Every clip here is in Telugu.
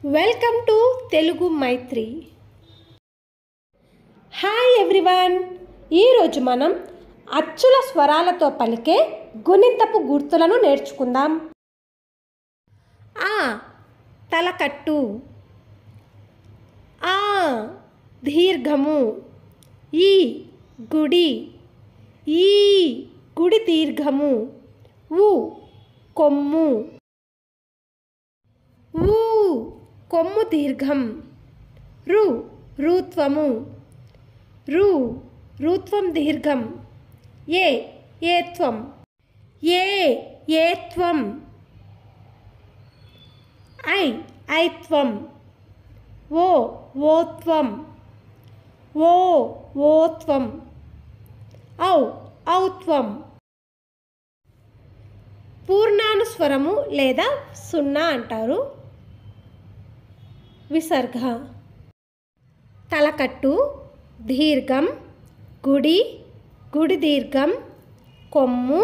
Welcome to Telugu Maitri. Hi everyone. ఈరోజు మనం అచ్చుల స్వరాలతో పలికే గుణింతపు గుర్తులను నేర్చుకుందాం. ఆ తలకట్టు, ఆ దీర్ఘము, ఈ గుడి, ఈ గుడి దీర్ఘము, ఉ కొమ్ము, ఊ కొమ్ము దీర్ఘం, రు రుత్వము, రు రుత్వం దీర్ఘం, ఏ ఏత్వం, ఏ ఏత్వం, ఐ ఐత్వం, ఓ ఓత్వం, ఓ ఓత్వం, ఔ ఔత్వం. పూర్ణానుస్వరము లేదా సున్నా అంటారు. విసర్గ. తలకట్టు దీర్ఘం, గుడి గుడి దీర్ఘం, కొమ్ము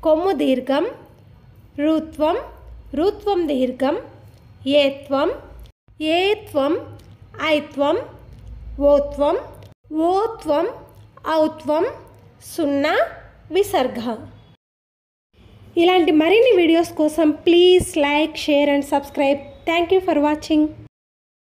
కొమ్ము దీర్ఘం, రుత్వం రుత్వం దీర్ఘం, ఏత్వం ఏత్వం, ఐత్వం ఓత్వం ఓత్వం, ఔత్వం, సున్నా, విసర్గ. ఇలాంటి మరిన్ని వీడియోస్ కోసం please like, share and subscribe. Thank you for watching.